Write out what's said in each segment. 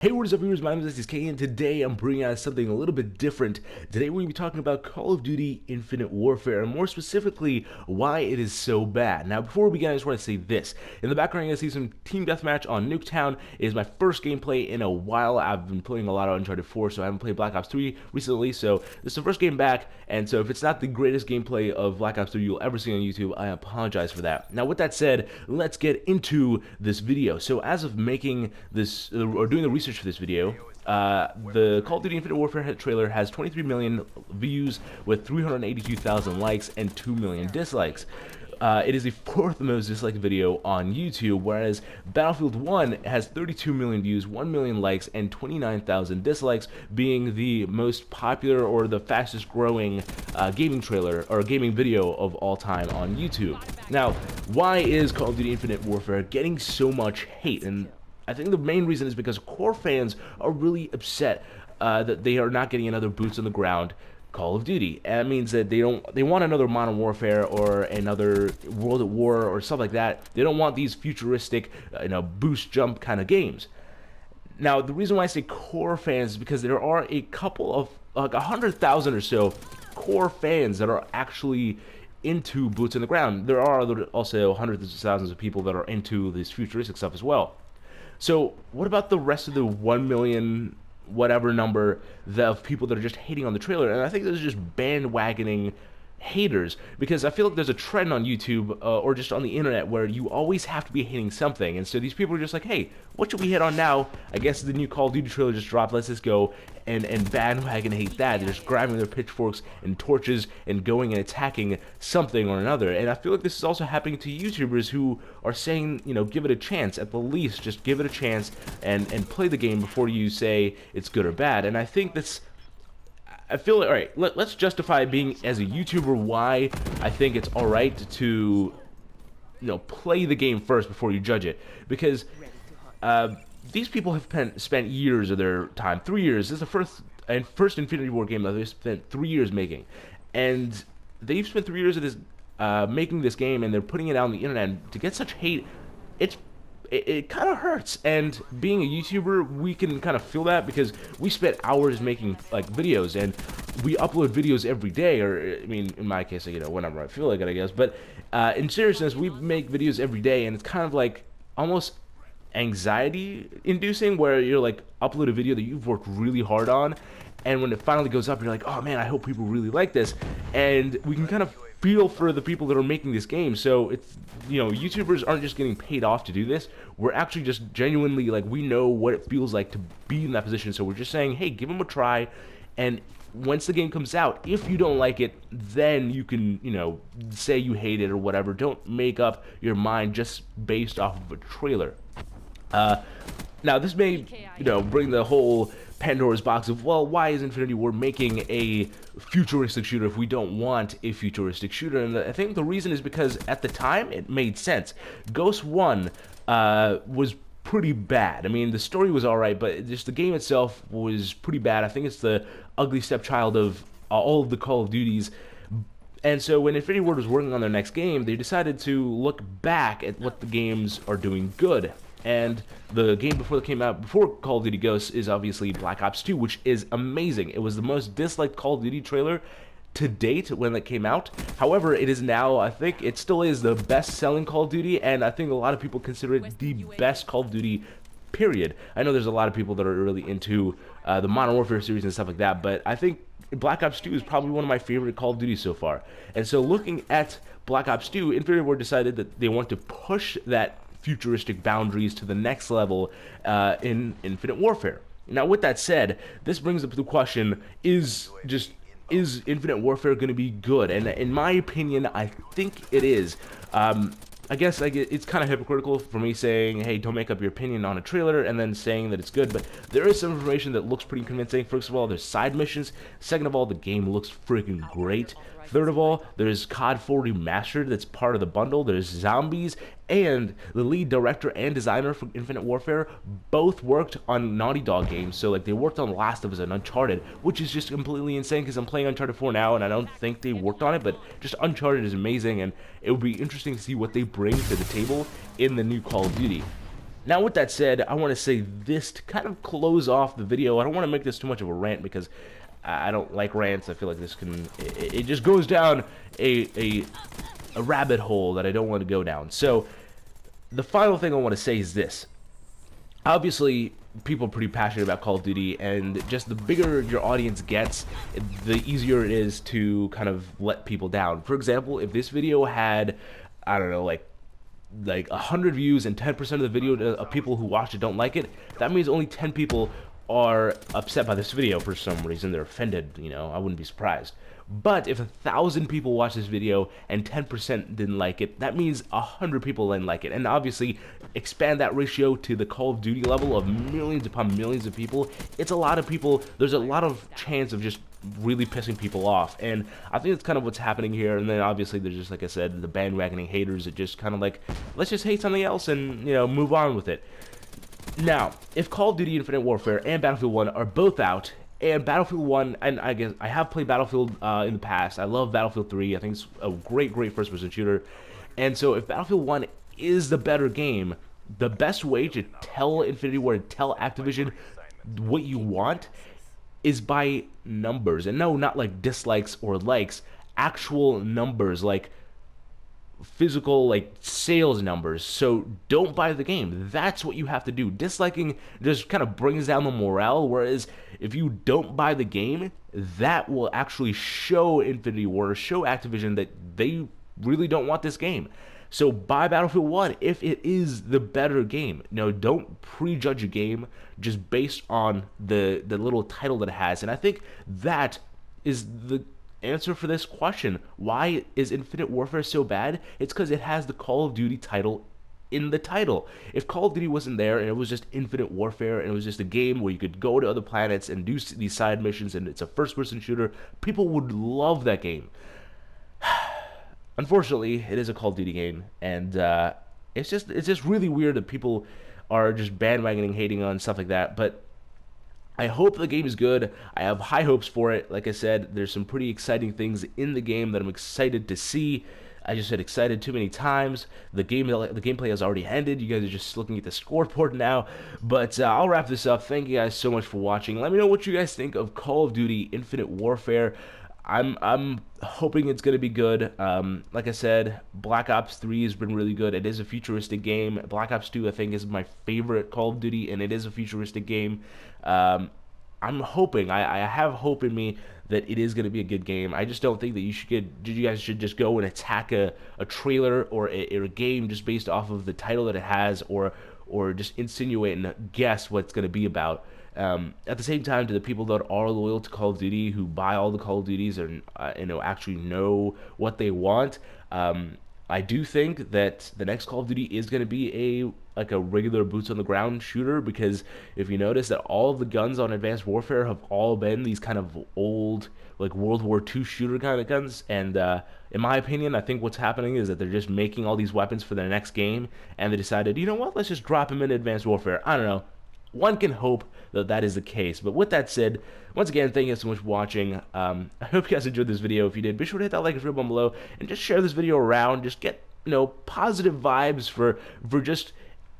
Hey, what is up, viewers? My name is SDSK, and today I'm bringing out something a little bit different. Today we're going to be talking about Call of Duty Infinite Warfare, and more specifically, why it is so bad. Now, before we begin, I just want to say this. In the background, you're going to see some Team Deathmatch on Nuketown. It is my first gameplay in a while. I've been playing a lot of Uncharted 4, so I haven't played Black Ops 3 recently, so this is the first game back, and so if it's not the greatest gameplay of Black Ops 3 you'll ever see on YouTube, I apologize for that. Now, with that said, let's get into this video. So, as of making this, or doing the research for this video, the Call of Duty Infinite Warfare trailer has 23 million views with 382,000 likes and 2 million dislikes. It is the fourth most disliked video on YouTube, whereas Battlefield 1 has 32 million views, 1 million likes, and 29,000 dislikes, being the most popular or the fastest growing gaming trailer or gaming video of all time on YouTube. Now, why is Call of Duty Infinite Warfare getting so much hate? And I think the main reason is because core fans are really upset that they are not getting another boots on the ground Call of Duty. And that means that they want another Modern Warfare or another World at War or stuff like that. They don't want these futuristic, boost jump kind of games. Now, the reason why I say core fans is because there are a couple of, like 100,000 or so core fans that are actually into boots on the ground. There are also hundreds of thousands of people that are into this futuristic stuff as well. So what about the rest of the 1 million whatever number of people that are just hating on the trailer? And I think those are just bandwagoning haters, because I feel like there's a trend on YouTube or just on the internet where you always have to be hating something, and so these people are just like, hey, what should we hit on now? I guess the new Call of Duty trailer just dropped, let's just go and bandwagon hate that. They're just grabbing their pitchforks and torches and going and attacking something or another. And I feel like this is also happening to YouTubers who are saying, give it a chance. At the least, just give it a chance and play the game before you say it's good or bad. And I think I feel like, alright, let's justify being, as a YouTuber, why I think it's alright to, play the game first before you judge it. Because these people have spent years of their time, 3 years. This is the first Infinity War game that they've spent 3 years making. And they've spent 3 years of this making this game, and they're putting it out on the internet. And to get such hate, it kind of hurts. And being a YouTuber, we can kind of feel that, because we spent hours making videos, and we upload videos every day, or I mean, in my case, whenever I feel like it, I guess. But in seriousness, we make videos every day, and it's kind of like almost anxiety inducing, where you're like, upload a video that you've worked really hard on, and when it finally goes up, you're like, oh man, I hope people really like this. And we can kind of feel for the people that are making this game. So it's, YouTubers aren't just getting paid off to do this. We're actually just genuinely, we know what it feels like to be in that position. So we're just saying, hey, give them a try, and once the game comes out, if you don't like it, then you can, say you hate it or whatever. Don't make up your mind just based off of a trailer. Now, this may, bring the whole Pandora's box of, well, why is Infinity War making a futuristic shooter if we don't want a futuristic shooter? And I think the reason is because at the time, it made sense. Ghost 1 was pretty bad. I mean, the story was alright, but just the game itself was pretty bad. I think it's the ugly stepchild of all of the Call of Duties. And so when Infinity Ward was working on their next game, they decided to look back at what the games are doing good. And the game before Call of Duty Ghosts is obviously Black Ops 2, which is amazing. It was the most disliked Call of Duty trailer to date when it came out. However, it is now, I think it still is the best-selling Call of Duty, and I think a lot of people consider it the best Call of Duty, period. I know there's a lot of people that are really into the Modern Warfare series and stuff like that, but I think Black Ops 2 is probably one of my favorite Call of Duty so far. And so looking at Black Ops 2, Infinity Ward decided that they want to push that futuristic boundaries to the next level in Infinite Warfare. Now, with that said, this brings up the question, is Infinite Warfare going to be good? And in my opinion, I think it is. I guess it's kind of hypocritical for me saying, hey, don't make up your opinion on a trailer and then saying that it's good, but there is some information that looks pretty convincing. First of all, there's side missions. Second of all, the game looks freaking great. Third of all, there's COD 4 Remastered that's part of the bundle. There's zombies, and the lead director and designer for Infinite Warfare both worked on Naughty Dog games. So they worked on Last of Us and Uncharted, which is just completely insane, because I'm playing Uncharted 4 now, and I don't think they worked on it, but just Uncharted is amazing, and it would be interesting to see what they bring to the table in the new Call of Duty. Now, with that said, I want to say this to kind of close off the video. I don't want to make this too much of a rant because I don't like rants. I feel like this can it just goes down a rabbit hole that I don't want to go down. So the final thing I want to say is this. Obviously, people are pretty passionate about Call of Duty, and just the bigger your audience gets, the easier it is to kind of let people down. For example, if this video had, I don't know, like 100 views and 10% of the video of people who watched it don't like it, that means only 10 people are upset by this video for some reason. They're offended, you know, I wouldn't be surprised. But if 1,000 people watch this video and 10% didn't like it, that means 100 people didn't like it. And obviously, expand that ratio to the Call of Duty level of millions upon millions of people. It's a lot of people. There's a lot of chance of just really pissing people off. And I think that's kind of what's happening here. And then obviously, there's just, like I said, the bandwagoning haters that just kind of like, let's just hate something else and, you know, move on with it. Now, if Call of Duty Infinite Warfare and Battlefield 1 are both out, and Battlefield 1, and I guess I have played Battlefield in the past. I love Battlefield 3. I think it's a great first-person shooter. And so if Battlefield 1 is the better game, the best way to tell Infinity Ward, to tell Activision what you want is by numbers. And no, not like dislikes or likes, actual numbers, like physical, like, sales numbers. So don't buy the game. That's what you have to do. Disliking just kind of brings down the morale, whereas if you don't buy the game, that will actually show Infinity Ward, show Activision that they really don't want this game. So buy Battlefield 1 if it is the better game. No, don't prejudge a game just based on the little title that it has. And I think that is the answer for this question. Why is Infinite Warfare so bad? It's because it has the Call of Duty title in the title. If Call of Duty wasn't there and it was just Infinite Warfare and it was just a game where you could go to other planets and do these side missions and it's a first-person shooter, people would love that game. Unfortunately, it is a Call of Duty game, and it's just really weird that people are just bandwagoning, hating on stuff like that. But I hope the game is good. I have high hopes for it. Like I said, there's some pretty exciting things in the game that I'm excited to see. I just said excited too many times. The gameplay has already ended. You guys are just looking at the scoreboard now. But I'll wrap this up. Thank you guys so much for watching. Let me know what you guys think of Call of Duty Infinite Warfare. I'm hoping it's going to be good. Like I said, Black Ops 3 has been really good. It is a futuristic game. Black Ops 2, I think, is my favorite Call of Duty, and it is a futuristic game. I'm hoping, I have hope in me that it is going to be a good game. I just don't think that you guys should just go and attack a trailer or a game just based off of the title that it has, or just insinuate and guess what it's going to be about. At the same time, to the people that are loyal to Call of Duty, who buy all the Call of Duties and actually know what they want, I do think that the next Call of Duty is going to be a regular boots on the ground shooter, because if you notice that all of the guns on Advanced Warfare have all been these kind of old, like, World War II shooter kind of guns, and in my opinion, I think what's happening is that they're just making all these weapons for their next game, and they decided, you know what, let's just drop them in Advanced Warfare. I don't know. One can hope that that is the case. But with that said, once again, thank you guys so much for watching. I hope you guys enjoyed this video. If you did, be sure to hit that like and subscribe button below, and just share this video around. Just get, positive vibes for just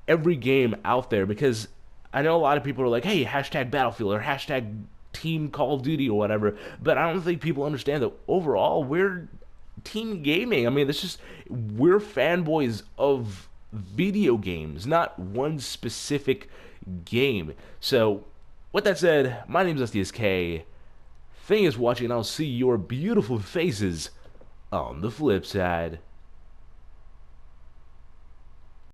every game out there, because I know a lot of people are like, hey, hashtag Battlefield or hashtag Team Call of Duty or whatever, but I don't think people understand that overall we're team gaming. I mean, we're fanboys of video games, not one specific game. So with that said, my name is SDSK. Thank you for watching, and I'll see your beautiful faces on the flip side.